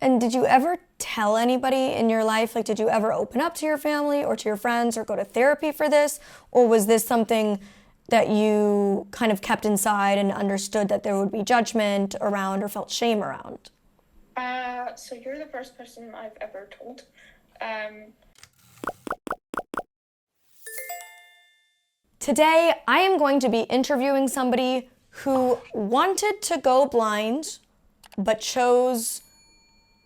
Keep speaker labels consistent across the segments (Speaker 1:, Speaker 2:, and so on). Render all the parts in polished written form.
Speaker 1: And did you ever tell anybody in your life? Like, did you ever open up to your family or to your friends or go to therapy for this? Or was this something that you kind of kept inside and understood that there would be judgment around or felt shame around?
Speaker 2: So you're the first person I've ever told.
Speaker 1: Today, I am going to be interviewing somebody who wanted to go blind, but chose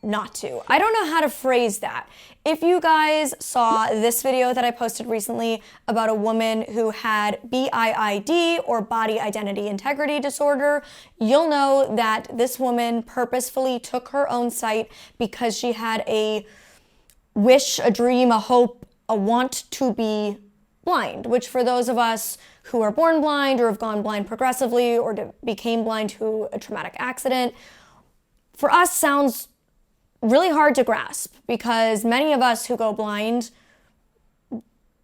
Speaker 1: not to. I don't know how to phrase that. If you guys saw this video that I posted recently about a woman who had BIID, or body identity integrity disorder, you'll know that this woman purposefully took her own sight because she had a wish, a dream, a hope, a want to be blind, which for those of us who are born blind or have gone blind progressively or became blind through a traumatic accident, for us sounds really hard to grasp, because many of us who go blind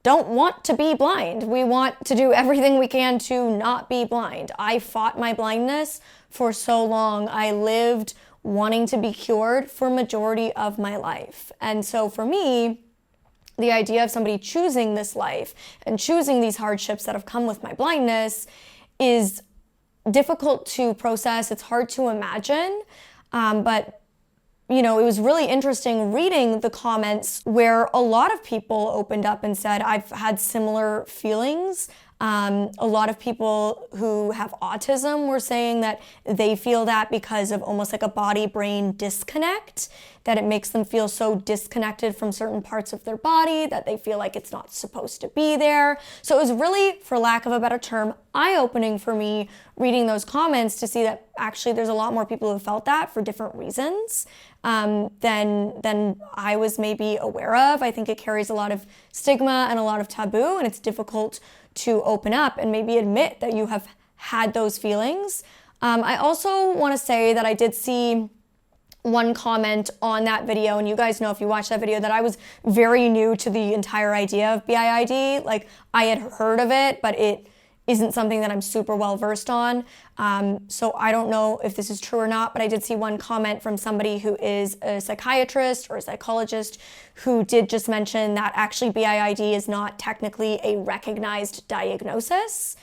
Speaker 1: don't want to be blind. We want to do everything we can to not be blind. I fought my blindness for so long. I lived wanting to be cured for majority of my life. And so for me, the idea of somebody choosing this life and choosing these hardships that have come with my blindness is difficult to process. It's hard to imagine, but you know, it was really interesting reading the comments where a lot of people opened up and said, I've had similar feelings. A lot of people who have autism were saying that they feel that because of almost like a body-brain disconnect, that it makes them feel so disconnected from certain parts of their body that they feel like it's not supposed to be there. So it was really, for lack of a better term, eye-opening for me reading those comments to see that actually there's a lot more people who felt that for different reasons than I was maybe aware of. I think it carries a lot of stigma and a lot of taboo, and it's difficult to open up and maybe admit that you have had those feelings. I also want to say that I did see one comment on that video, and you guys know if you watch that video that I was very new to the entire idea of BIID. Like, I had heard of it, but it isn't something that I'm super well versed on. So I don't know if this is true or not, but I did see one comment from somebody who is a psychiatrist or a psychologist who did just mention that actually BIID is not technically a recognized diagnosis.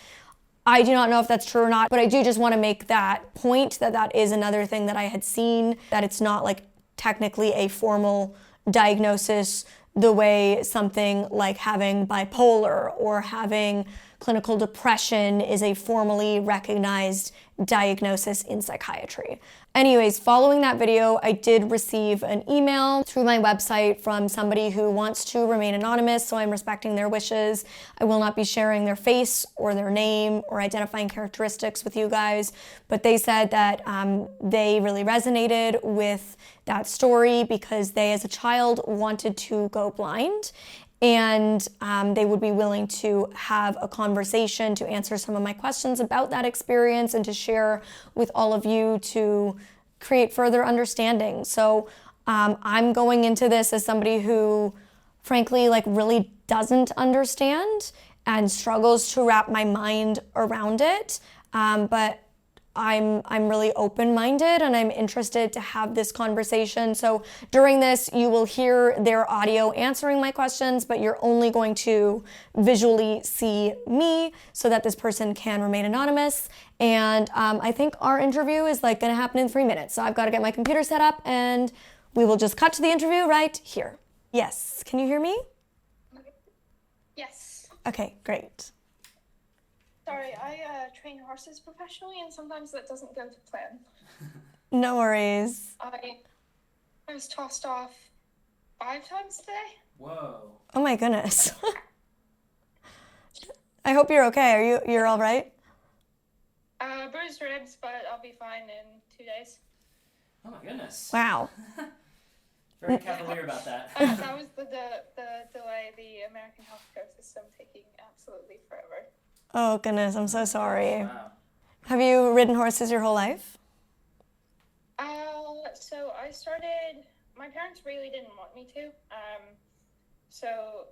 Speaker 1: I do not know if that's true or not, but I do just want to make that point that that is another thing that I had seen, that it's not like technically a formal diagnosis the way something like having bipolar or having clinical depression is a formally recognized diagnosis in psychiatry. Anyways, following that video, I did receive an email through my website from somebody who wants to remain anonymous, so I'm respecting their wishes. I will not be sharing their face or their name or identifying characteristics with you guys, but they said that they really resonated with that story because they, as a child, wanted to go blind, and they would be willing to have a conversation to answer some of my questions about that experience and to share with all of you to create further understanding. So I'm going into this as somebody who, frankly, like really doesn't understand and struggles to wrap my mind around it, but I'm really open-minded and I'm interested to have this conversation. So during this, you will hear their audio answering my questions, but you're only going to visually see me so that this person can remain anonymous. And I think our interview is like gonna happen in 3 minutes. So I've got to get my computer set up and we will just cut to the interview right here. Yes, can you hear me?
Speaker 2: Yes.
Speaker 1: Okay, great.
Speaker 2: Sorry, I train horses professionally, and sometimes that doesn't go to plan.
Speaker 1: No worries.
Speaker 2: I was tossed off 5 times today.
Speaker 3: Whoa.
Speaker 1: Oh my goodness. I hope you're okay. You're all right?
Speaker 2: Bruised ribs, but I'll be fine in 2 days.
Speaker 3: Oh my goodness.
Speaker 1: Wow.
Speaker 3: Very cavalier about that.
Speaker 2: That was the delay, the American healthcare system taking absolutely forever.
Speaker 1: Oh goodness, I'm so sorry.
Speaker 3: Wow.
Speaker 1: Have you ridden horses your whole life?
Speaker 2: So I started, my parents really didn't want me to, so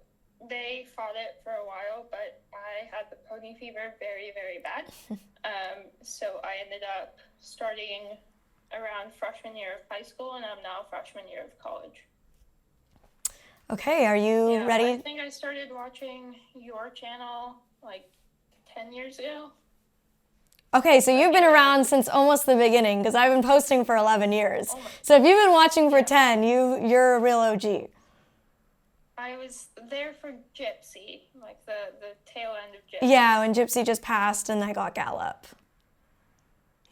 Speaker 2: they fought it for a while, but I had the pony fever very, very bad, so I ended up starting around freshman year of high school, and I'm now freshman year of college.
Speaker 1: Okay, are you
Speaker 2: I
Speaker 1: ready?
Speaker 2: think I started watching your channel like 10 years ago.
Speaker 1: Okay, so you've been around since almost the beginning, because I've been posting for 11 years. So if you've been watching for 10, you're a real OG.
Speaker 2: I was there for Gypsy, like the tail end of Gypsy.
Speaker 1: Yeah, when Gypsy just passed and I got Gallop.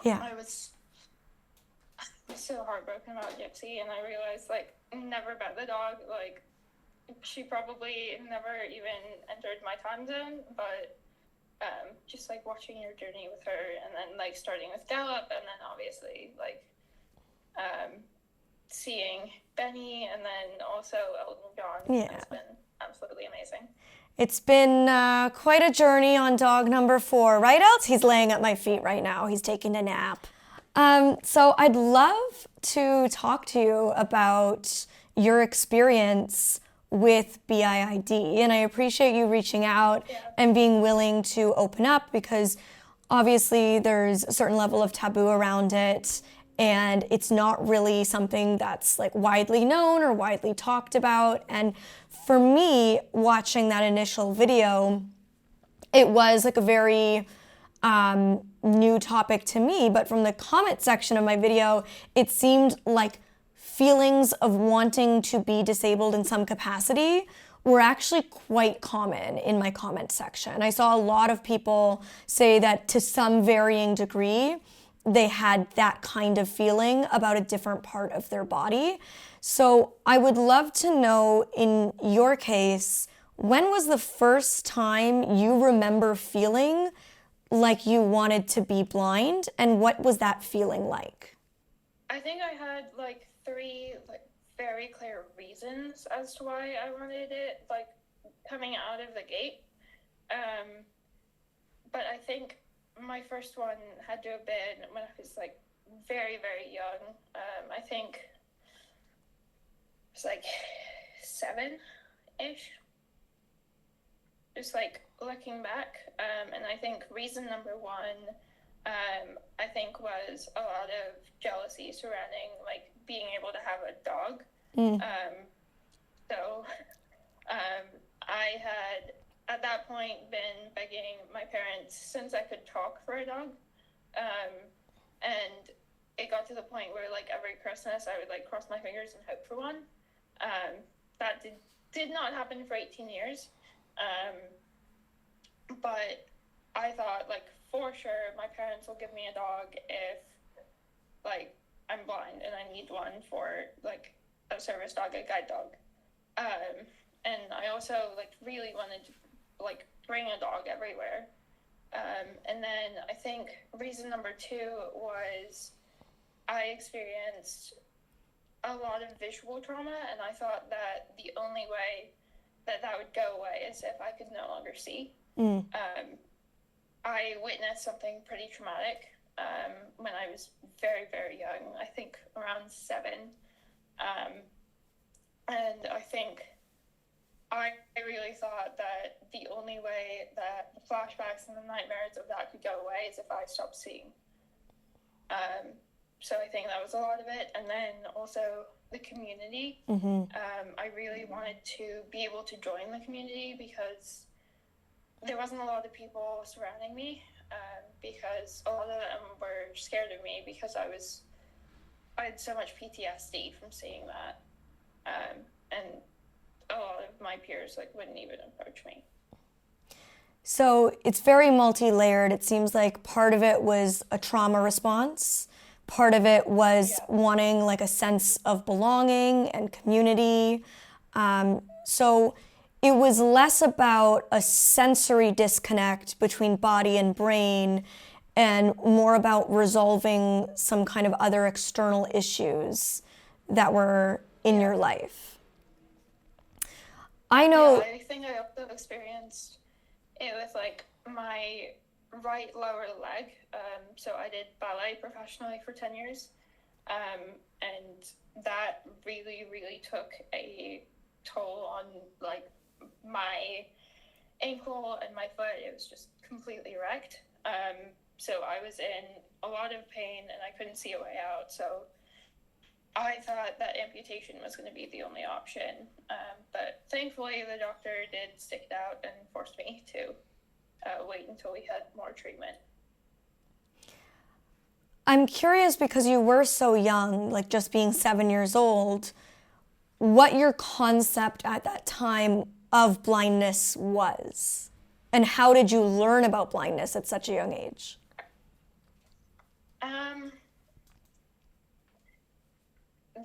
Speaker 1: Yeah.
Speaker 2: I was so heartbroken about Gypsy, and I realized, like, never met the dog. Like, she probably never even entered my time zone, but just, like, watching your journey with her, and then, like, starting with Gallop, and then obviously, like, seeing Benny, and then also Elton John.
Speaker 1: Yeah.
Speaker 2: It's been absolutely amazing.
Speaker 1: It's been quite a journey on dog number 4, right, Els? He's laying at my feet right now. He's taking a nap. So I'd love to talk to you about your experience with BIID, and I appreciate you reaching out and being willing to open up, because obviously there's a certain level of taboo around it, and it's not really something that's like widely known or widely talked about. And for me, watching that initial video, it was like a very new topic to me, but from the comment section of my video, it seemed like feelings of wanting to be disabled in some capacity were actually quite common in my comment section. I saw a lot of people say that to some varying degree, they had that kind of feeling about a different part of their body. So I would love to know, in your case, when was the first time you remember feeling like you wanted to be blind, and what was that feeling like?
Speaker 2: I think I had like 3 like very clear reasons as to why I wanted it, like coming out of the gate. But I think my first one had to have been when I was like very, very young. I think it was like 7-ish. Just like looking back, and I think reason number 1, I think, was a lot of jealousy surrounding like being able to have a dog. So I had at that point been begging my parents since I could talk for a dog, and it got to the point where like every Christmas I would like cross my fingers and hope for one. That did not happen for 18 years. But I thought, like, for sure my parents will give me a dog if, like, I'm blind and I need one for, like, a service dog, a guide dog. And I also, like, really wanted to, like, bring a dog everywhere. And then I think reason number 2 was I experienced a lot of visual trauma, and I thought that the only way that would go away is if I could no longer see. I witnessed something pretty traumatic when I was very, very young, I think around 7. And I think I really thought that the only way that the flashbacks and the nightmares of that could go away is if I stopped seeing. So I think that was a lot of it. And then also the community. I really wanted to be able to join the community because there wasn't a lot of people surrounding me, because a lot of them were scared of me because I had so much PTSD from seeing that. And a lot of my peers like wouldn't even approach me.
Speaker 1: So it's very multi-layered. It seems like part of it was a trauma response. Part of it was wanting like a sense of belonging and community. So it was less about a sensory disconnect between body and brain and more about resolving some kind of other external issues that were in your life. I know.
Speaker 2: Yeah, I think I also experienced it with like my right lower leg. So I did ballet professionally for 10 years. And that really, really took a toll on like my ankle and my foot. It was just completely wrecked. So I was in a lot of pain and I couldn't see a way out. So I thought that amputation was going to be the only option. But thankfully, the doctor did stick it out and forced me to wait until we had more treatment.
Speaker 1: I'm curious, because you were so young, like just being 7 years old, what your concept at that time of blindness was, and how did you learn about blindness at such a young age?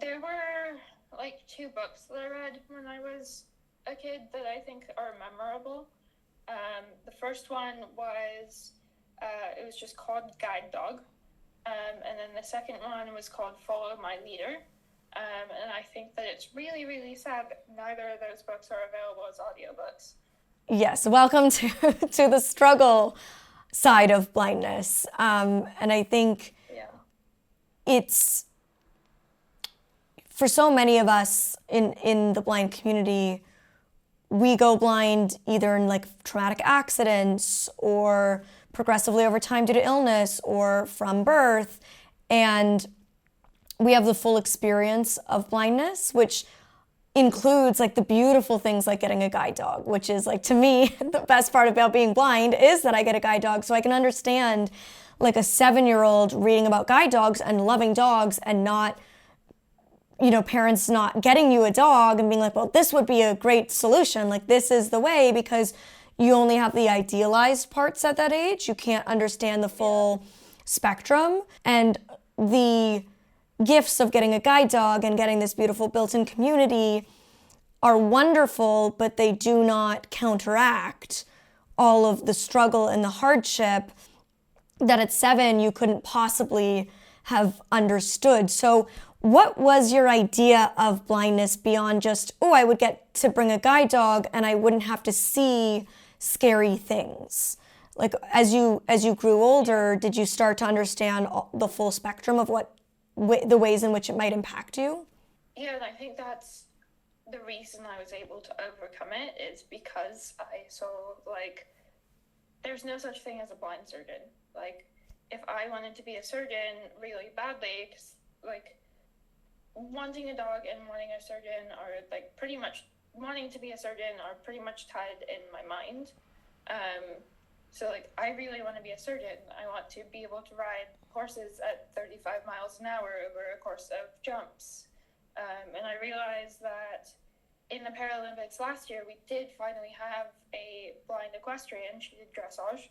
Speaker 2: There were like 2 books that I read when I was a kid that I think are memorable. The first one was, it was just called Guide Dog. And then the second one was called Follow My Leader. And I think that it's really, really sad that neither of those books are available as audiobooks.
Speaker 1: Yes, welcome to the struggle side of blindness. And I think it's, for so many of us in the blind community, we go blind either in like traumatic accidents or progressively over time due to illness or from birth. And we have the full experience of blindness, which includes like the beautiful things like getting a guide dog, which is like, to me, the best part about being blind is that I get a guide dog. So I can understand like a 7-year-old reading about guide dogs and loving dogs and not, you know, parents not getting you a dog and being like, well, this would be a great solution. Like, this is the way, because you only have the idealized parts at that age. You can't understand the full spectrum. And the gifts of getting a guide dog and getting this beautiful built-in community are wonderful, but they do not counteract all of the struggle and the hardship that at 7 you couldn't possibly have understood. So what was your idea of blindness beyond just, oh, I would get to bring a guide dog and I wouldn't have to see scary things? Like, as you grew older, did you start to understand the full spectrum of the ways in which it might impact you?
Speaker 2: Yeah, and I think that's the reason I was able to overcome it, is because I saw, like, there's no such thing as a blind surgeon. Like, if I wanted to be a surgeon really badly, 'cause, like, wanting a dog and wanting a surgeon are, like, pretty much, wanting to be a surgeon are pretty much tied in my mind. So, like, I really want to be a surgeon. I want to be able to ride horses at 35 miles an hour over a course of jumps. And I realized that in the Paralympics last year, we did finally have a blind equestrian. She did dressage.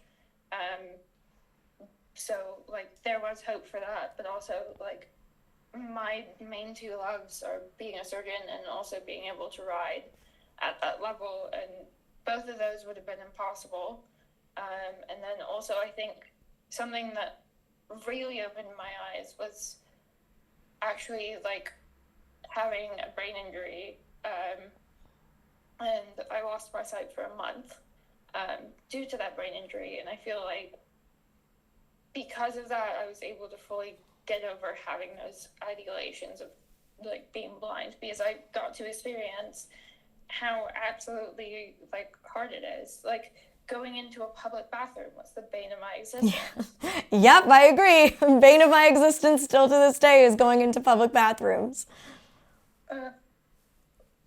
Speaker 2: So, like, there was hope for that. But also, like, my main 2 loves are being a surgeon and also being able to ride at that level. And both of those would have been impossible. And then also, I think something that really opened my eyes was actually, like, having a brain injury. And I lost my sight for a month due to that brain injury. And I feel like because of that, I was able to fully get over having those ideations of, like, being blind, because I got to experience how absolutely, like, hard it is. Like, going into a public bathroom was the bane of my existence.
Speaker 1: Yep, I agree. Bane of my existence still to this day is going into public bathrooms.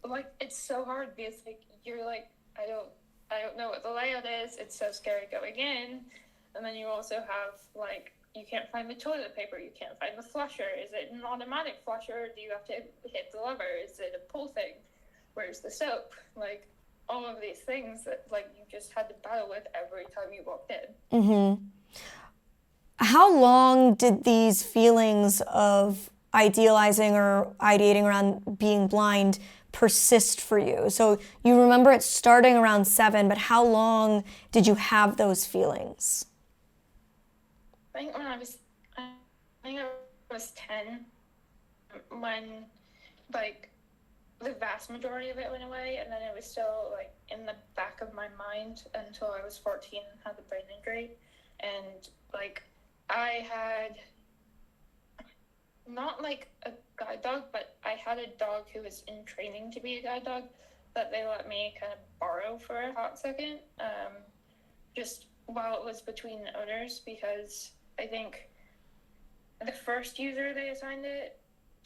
Speaker 2: Like, it's so hard because, like, you're like, I don't know what the layout is. It's so scary going in. And then you also have, like, you can't find the toilet paper. You can't find the flusher. Is it an automatic flusher? Do you have to hit the lever? Is it a pull thing? Where's the soap? Like, all of these things that, like, you just had to battle with every time you walked in.
Speaker 1: Mm-hmm. How long did these feelings of idealizing or ideating around being blind persist for you? So you remember it starting around 7, but how long did you have those feelings?
Speaker 2: I think I was 10 when, like, the vast majority of it went away, and then it was still, like, in the back of my mind until I was 14 and had the brain injury. And, like, I had not, like, a guide dog, but I had a dog who was in training to be a guide dog that they let me kind of borrow for a hot second, just while it was between owners, because I think the first user they assigned it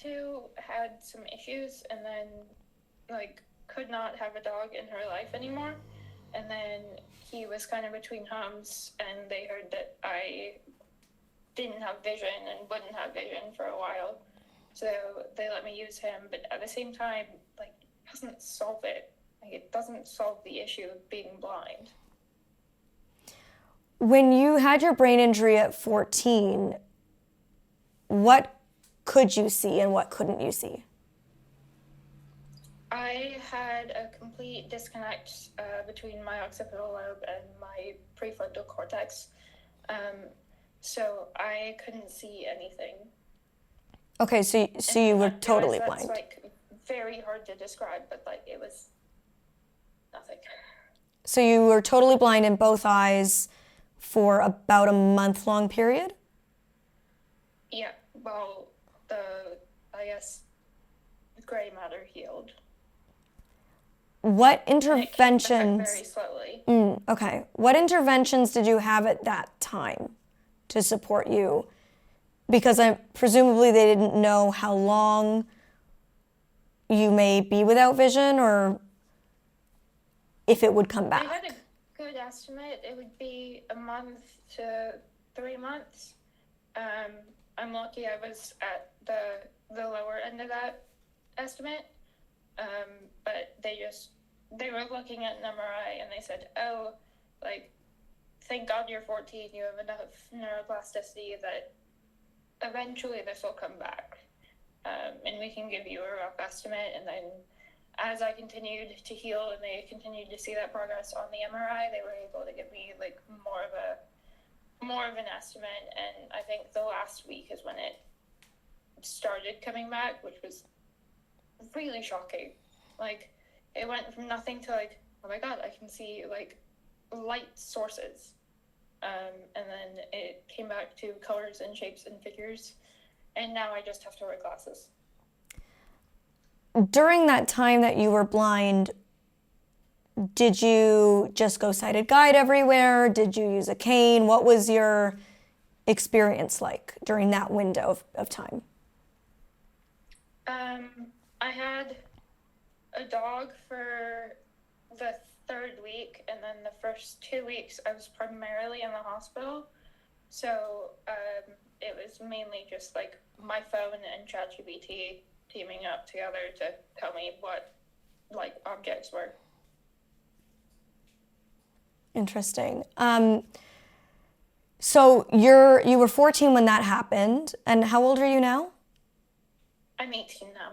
Speaker 2: to had some issues, and then like could not have a dog in her life anymore. And then he was kind of between homes, and they heard that I didn't have vision and wouldn't have vision for a while. So they let me use him, but at the same time, like, it doesn't solve it. Like, it doesn't solve the issue of being blind.
Speaker 1: When you had your brain injury at 14, what could you see and what couldn't you see?
Speaker 2: I had a complete disconnect between my occipital lobe and my prefrontal cortex. So I couldn't see anything.
Speaker 1: Okay, so you were totally
Speaker 2: that's
Speaker 1: blind.
Speaker 2: Like very hard to describe, but like it was nothing.
Speaker 1: So you were totally blind in both eyes for about a month-long period?
Speaker 2: Yeah, well, I guess, gray matter healed.
Speaker 1: What
Speaker 2: And it came back
Speaker 1: interventions?
Speaker 2: very slowly.
Speaker 1: Okay. What interventions did you have at that time to support you? Because presumably they didn't know how long you may be without vision or if it would come
Speaker 2: I
Speaker 1: back.
Speaker 2: had a good estimate. It would be a month to 3 months. I'm lucky I was at the lower end of that estimate. But they were looking at an MRI and they said, oh, like, thank God you're 14, you have enough neuroplasticity that eventually this will come back. And we can give you a rough estimate. And then as I continued to heal and they continued to see that progress on the MRI, they were able to give me like more of an estimate. And I think the last week is when it started coming back, which was really shocking. Like, it went from nothing to like, oh my God, I can see like light sources. And then it came back to colors and shapes and figures. And now I just have to wear glasses.
Speaker 1: During that time that you were blind, did you just go sighted guide everywhere? Did you use a cane? What was your experience like during that window of time?
Speaker 2: I had a dog for the 3rd week, and then the first 2 weeks I was primarily in the hospital. So it was mainly just like my phone and ChatGPT teaming up together to tell me what like objects were.
Speaker 1: Interesting. So you were 14 when that happened, and how old are you now?
Speaker 2: I'm 18 now.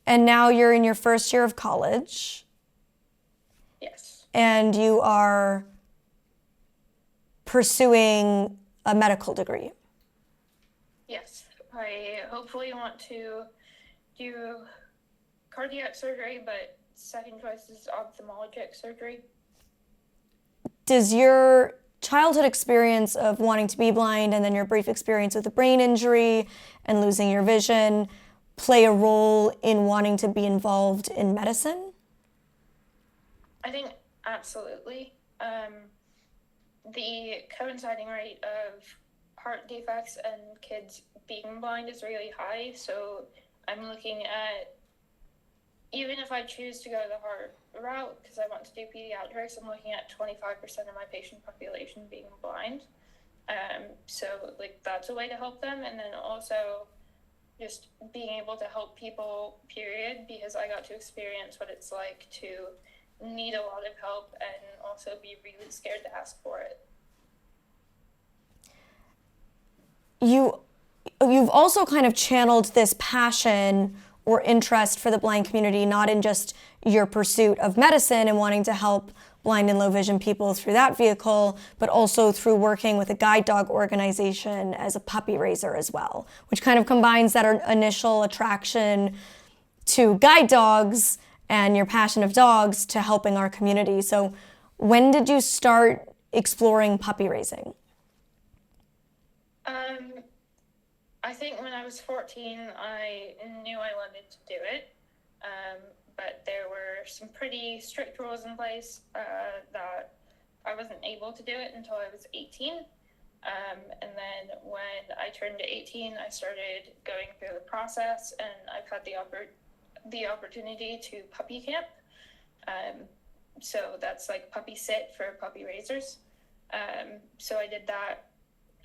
Speaker 1: And now you're in your first year of college,
Speaker 2: Yes.
Speaker 1: and you are pursuing a medical degree.
Speaker 2: Yes. I hopefully want to do cardiac surgery, but second choice is ophthalmologic surgery.
Speaker 1: Does your childhood experience of wanting to be blind and then your brief experience with a brain injury and losing your vision play a role in wanting to be involved in medicine?
Speaker 2: I think absolutely. The coinciding rate of heart defects and kids being blind is really high, so I'm looking at, even if I choose to go the heart route, because I want to do pediatrics, I'm looking at 25% of my patient population being blind. So like that's a way to help them, and then also just being able to help people, period, because I got to experience what it's like to need a lot of help and also be really scared to ask for it.
Speaker 1: You've also kind of channeled this passion or interest for the blind community, not in just your pursuit of medicine and wanting to help blind and low vision people through that vehicle, but also through working with a guide dog organization as a puppy raiser as well, which kind of combines that initial attraction to guide dogs and your passion of dogs to helping our community. So when did you start exploring puppy raising?
Speaker 2: I think when I was 14, I knew I wanted to do it, but there were some pretty strict rules in place that I wasn't able to do it until I was 18. And then when I turned 18, I started going through the process, and I've had the opportunity to puppy camp. So that's like puppy sit for puppy raisers. So I did that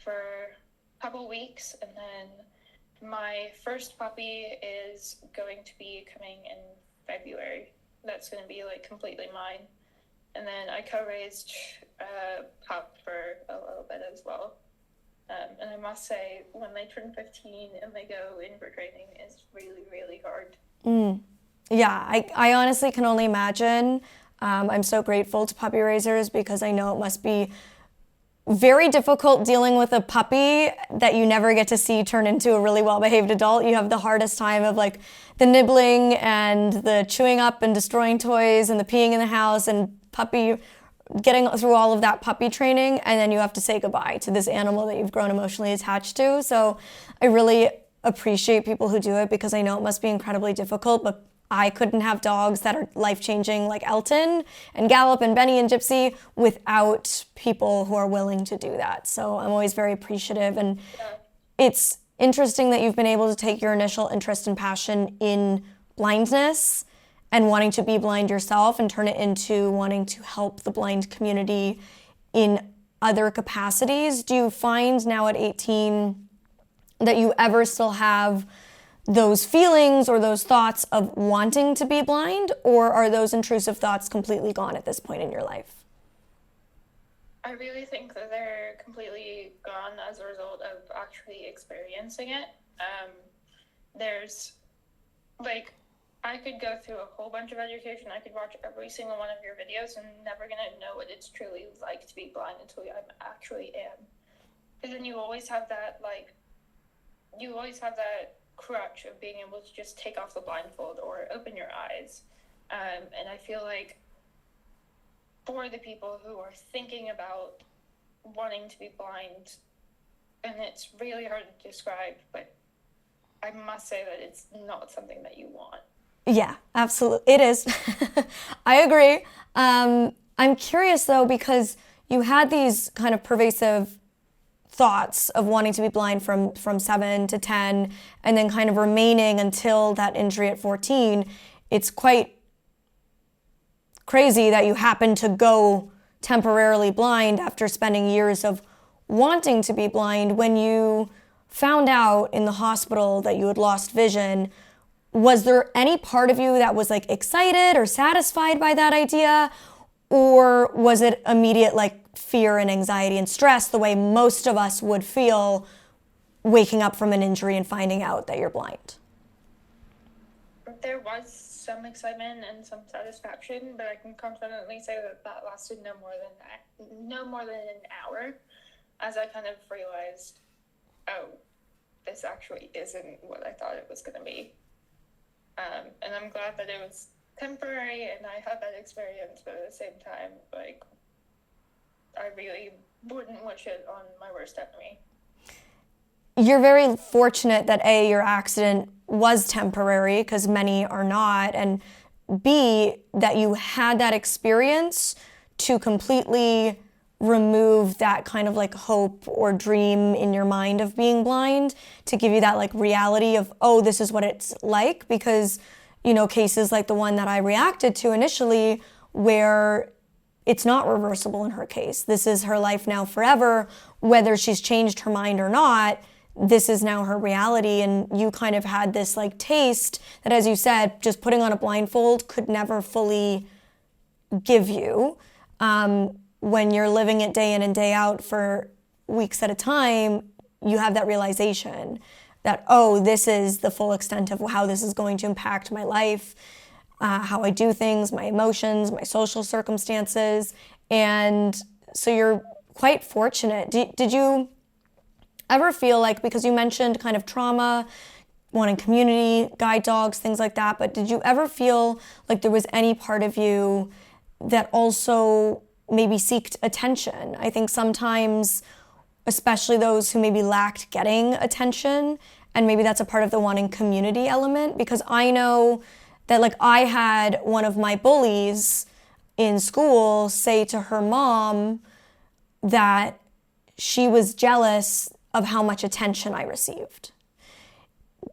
Speaker 2: for a couple weeks, and then my first puppy is going to be coming in February. That's going to be like completely mine. And then I co-raised a pup for a little bit as well. And I must say, when they turn 15 and they go in for training, it's really, really hard.
Speaker 1: Yeah, I honestly can only imagine. I'm so grateful to puppy raisers because I know it must be very difficult dealing with a puppy that you never get to see turn into a really well-behaved adult. You have the hardest time of like the nibbling and the chewing up and destroying toys and the peeing in the house and puppy getting through all of that puppy training, and then you have to say goodbye to this animal that you've grown emotionally attached to. So I really appreciate people who do it because I know it must be incredibly difficult, but I couldn't have dogs that are life-changing like Elton and Gallop and Benny and Gypsy without people who are willing to do that. So I'm always very appreciative, and it's interesting that you've been able to take your initial interest and passion in blindness and wanting to be blind yourself and turn it into wanting to help the blind community in other capacities. Do you find now at 18 that you ever still have those feelings or those thoughts of wanting to be blind, or are those intrusive thoughts completely gone at this point in your life?
Speaker 2: I really think that they're completely gone as a result of actually experiencing it. There's, like, I could go through a whole bunch of education. I could watch every single one of your videos and never gonna know what it's truly like to be blind until I actually am. Because then you always have that, like, crutch of being able to just take off the blindfold or open your eyes. And I feel like for the people who are thinking about wanting to be blind, and it's really hard to describe, but I must say that it's not something that you want.
Speaker 1: Yeah, absolutely. It is. I agree. I'm curious though, because you had these kind of pervasive thoughts of wanting to be blind from 7 to 10 and then kind of remaining until that injury at 14. It's quite crazy that you happen to go temporarily blind after spending years of wanting to be blind. When you found out in the hospital that you had lost vision, was there any part of you that was like excited or satisfied by that idea? Or was it immediate like fear and anxiety and stress the way most of us would feel waking up from an injury and finding out that you're blind?
Speaker 2: There was some excitement and some satisfaction, but I can confidently say that that lasted no more than an hour, as I kind of realized, oh, this actually isn't what I thought it was going to be. And I'm glad that it was temporary and I had that experience, but at the same time, like, I really wouldn't wish it on my worst enemy.
Speaker 1: You're very fortunate that A, your accident was temporary, because many are not, and B, that you had that experience to completely remove that kind of like hope or dream in your mind of being blind, to give you that like reality of, oh, this is what it's like. Because, you know, cases like the one that I reacted to initially, where it's not reversible in her case. This is her life now forever, whether she's changed her mind or not. This is now her reality, and you kind of had this like taste that, as you said, just putting on a blindfold could never fully give you. When you're living it day in and day out for weeks at a time, you have that realization that, oh, this is the full extent of how this is going to impact my life, how I do things, my emotions, my social circumstances. And so you're quite fortunate. Did you ever feel like, because you mentioned kind of trauma, wanting community, guide dogs, things like that, but did you ever feel like there was any part of you that also maybe seeked attention? I think sometimes, especially those who maybe lacked getting attention, and maybe that's a part of the wanting community element, because I know that like I had one of my bullies in school say to her mom that she was jealous of how much attention I received.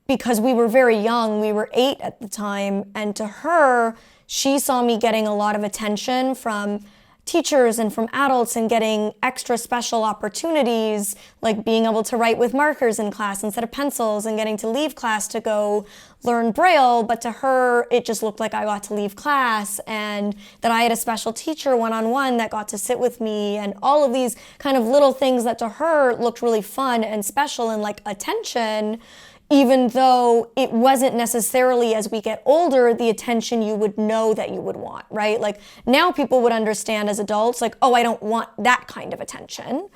Speaker 1: Because we were very young, we were 8 at the time, and to her, she saw me getting a lot of attention from teachers and from adults and getting extra special opportunities, like being able to write with markers in class instead of pencils and getting to leave class to go learn Braille. But to her, it just looked like I got to leave class and that I had a special teacher one-on-one that got to sit with me, and all of these kind of little things that to her looked really fun and special and like attention, even though it wasn't necessarily, as we get older, the attention you would know that you would want, right? Like now people would understand as adults, like, oh, I don't want that kind of attention.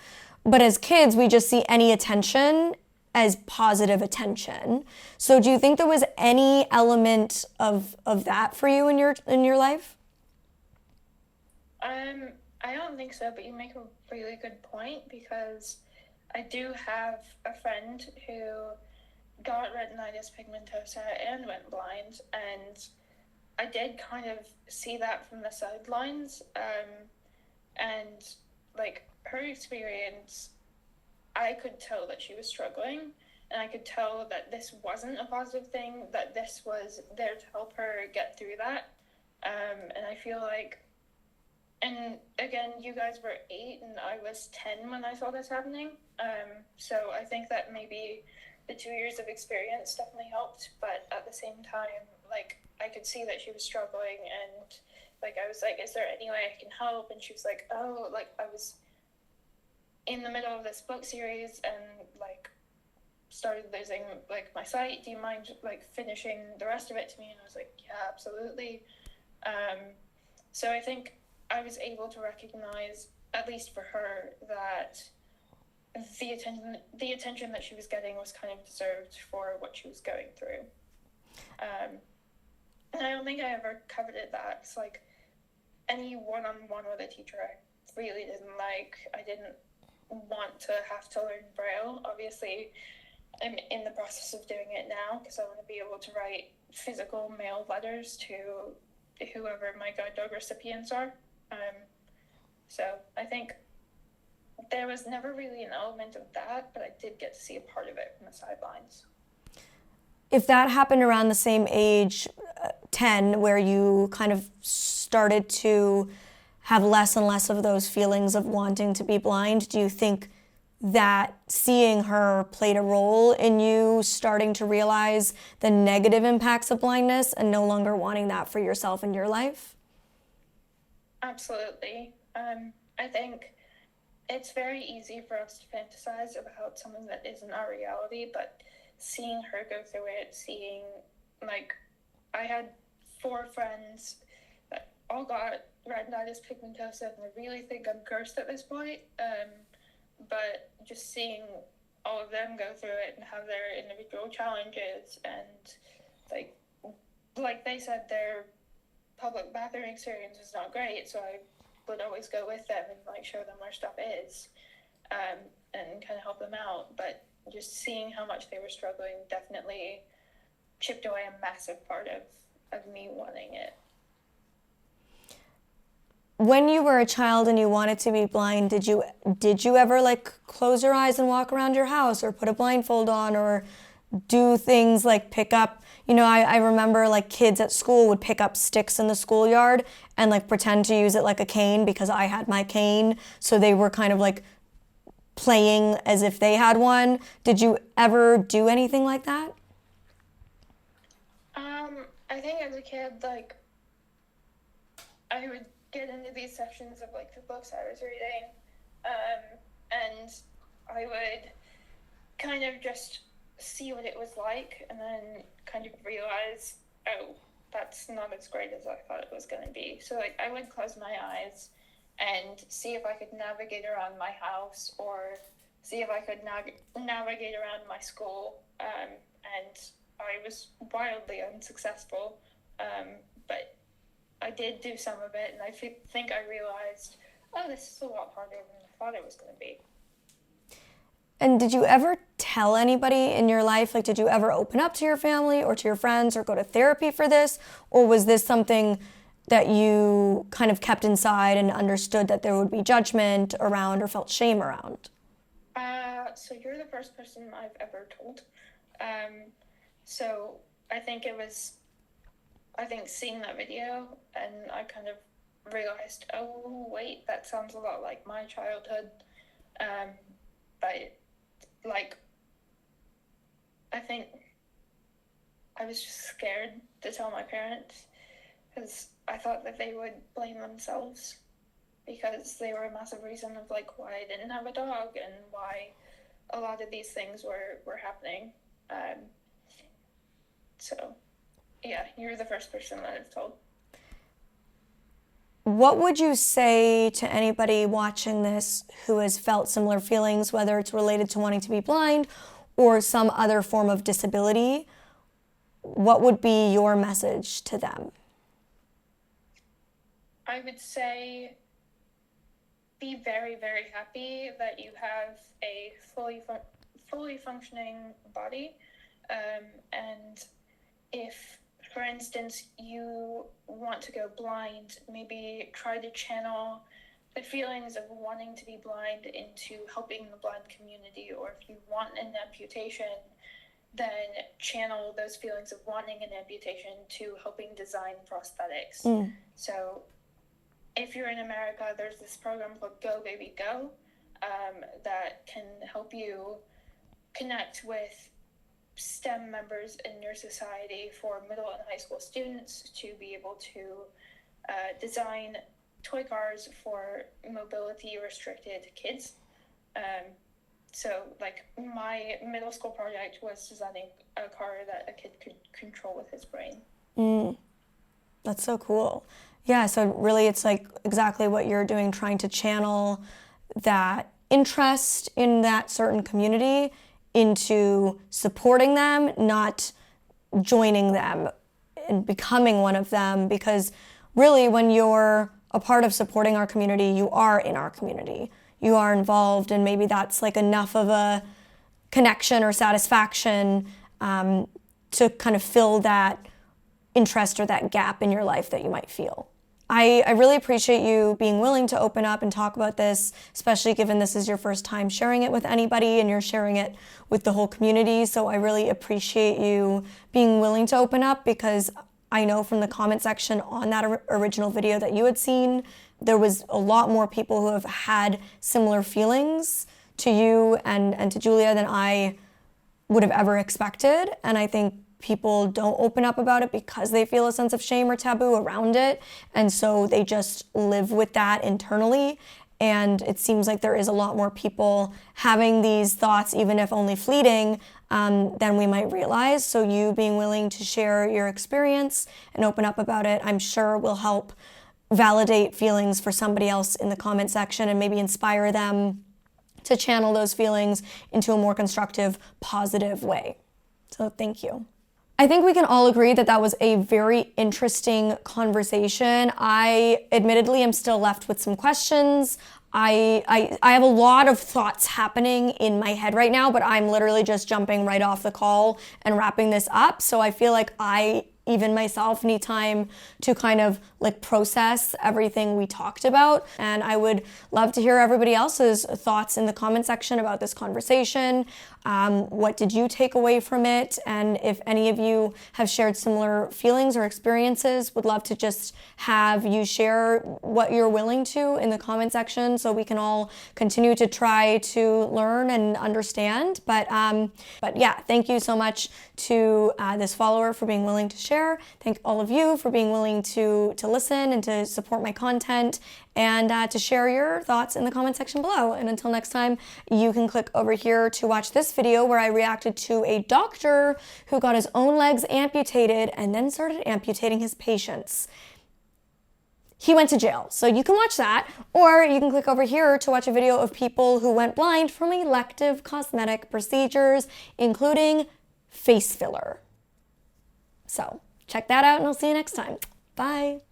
Speaker 1: But as kids, we just see any attention as positive attention. So do you think there was any element of that for you in your life?
Speaker 2: I don't think so, but you make a really good point, because I do have a friend who got retinitis pigmentosa and went blind, and I did kind of see that from the sidelines, and like her experience, I could tell that she was struggling, and I could tell that this wasn't a positive thing, that this was there to help her get through that, and I feel like, and again, you guys were 8 and I was 10 when I saw this happening, so I think that maybe the 2 years of experience definitely helped, but at the same time, like, I could see that she was struggling, and like I was like, is there any way I can help? And she was like, oh, like I was in the middle of this book series and like started losing like my sight. Do you mind like finishing the rest of it to me? And I was like, yeah, absolutely. So I think I was able to recognize, at least for her, that the attention that she was getting was kind of deserved for what she was going through. And I don't think I ever coveted that. It's like any one-on-one with a teacher I really didn't like. I didn't want to have to learn Braille. Obviously, I'm in the process of doing it now because I want to be able to write physical mail letters to whoever my guide dog recipients are. So I think there was never really an element of that, but I did get to see a part of it from the sidelines.
Speaker 1: If that happened around the same age, 10, where you kind of started to have less and less of those feelings of wanting to be blind, do you think that seeing her played a role in you starting to realize the negative impacts of blindness and no longer wanting that for yourself and your life?
Speaker 2: Absolutely. I think it's very easy for us to fantasize about something that isn't our reality, but seeing her go through it, seeing, like, I had 4 friends that all got retinitis pigmentosa, and I really think I'm cursed at this point, but just seeing all of them go through it and have their individual challenges, and, like they said, their public bathroom experience is not great, so I would always go with them and, like, show them where stuff is, and kind of help them out, but just seeing how much they were struggling definitely chipped away a massive part of me wanting it.
Speaker 1: When you were a child and you wanted to be blind, did you ever like close your eyes and walk around your house or put a blindfold on or do things like pick up, I remember like kids at school would pick up sticks in the schoolyard and like pretend to use it like a cane because I had my cane, so they were kind of like playing as if they had one. Did you ever do anything like that?
Speaker 2: I think as a kid, like, I would get into these sections of like the books I was reading, and I would kind of just see what it was like and then kind of realize, oh, that's not as great as I thought it was going to be. So like I would close my eyes and see if I could navigate around my house or see if I could navigate around my school, and I was wildly unsuccessful, but I did do some of it, and I think I realized, oh, this is a lot harder than I thought it was going to be.
Speaker 1: And did you ever tell anybody in your life, like did you ever open up to your family or to your friends or go to therapy for this? Or was this something that you kind of kept inside and understood that there would be judgment around or felt shame around?
Speaker 2: So you're the first person I've ever told. So I think seeing that video, and I kind of realized, oh wait, that sounds a lot like my childhood. But like, I think I was just scared to tell my parents because I thought that they would blame themselves because they were a massive reason of like why I didn't have a dog and why a lot of these things were happening. So yeah, you're the first person that I've told.
Speaker 1: What would you say to anybody watching this who has felt similar feelings, whether it's related to wanting to be blind or some other form of disability? What would be your message to them?
Speaker 2: I would say be very, very happy that you have a fully functioning body. And if, for instance, you want to go blind, maybe try to channel the feelings of wanting to be blind into helping the blind community. Or if you want an amputation, then channel those feelings of wanting an amputation to helping design prosthetics. So if you're in America, there's this program called Go Baby Go that can help you connect with STEM members in your society for middle and high school students to be able to design toy cars for mobility restricted kids. So like my middle school project was designing a car that a kid could control with his brain.
Speaker 1: That's so cool. Yeah, so really it's like exactly what you're doing, trying to channel that interest in that certain community into supporting them, not joining them and becoming one of them, because really when you're a part of supporting our community, you are in our community. You are involved, and maybe that's like enough of a connection or satisfaction to kind of fill that interest or that gap in your life that you might feel. I really appreciate you being willing to open up and talk about this, especially given this is your first time sharing it with anybody and you're sharing it with the whole community. So I really appreciate you being willing to open up, because I know from the comment section on that original video that you had seen, there was a lot more people who have had similar feelings to you and to Julia than I would have ever expected. And I think people don't open up about it because they feel a sense of shame or taboo around it. And so they just live with that internally. And it seems like there is a lot more people having these thoughts, even if only fleeting, than we might realize. So you being willing to share your experience and open up about it, I'm sure will help validate feelings for somebody else in the comment section and maybe inspire them to channel those feelings into a more constructive, positive way. So thank you. I think we can all agree that that was a very interesting conversation. I admittedly am still left with some questions. I have a lot of thoughts happening in my head right now, but I'm literally just jumping right off the call and wrapping this up. So I feel like I, even myself, need time to kind of like process everything we talked about. And I would love to hear everybody else's thoughts in the comment section about this conversation. What did you take away from it? And if any of you have shared similar feelings or experiences, would love to just have you share what you're willing to in the comment section so we can all continue to try to learn and understand. But yeah, thank you so much to this follower for being willing to share. Thank all of you for being willing to listen and to support my content, and to share your thoughts in the comment section below. And until next time, you can click over here to watch this video where I reacted to a doctor who got his own legs amputated and then started amputating his patients. He went to jail, so you can watch that, or you can click over here to watch a video of people who went blind from elective cosmetic procedures, including face filler. So check that out, and I'll see you next time. Bye.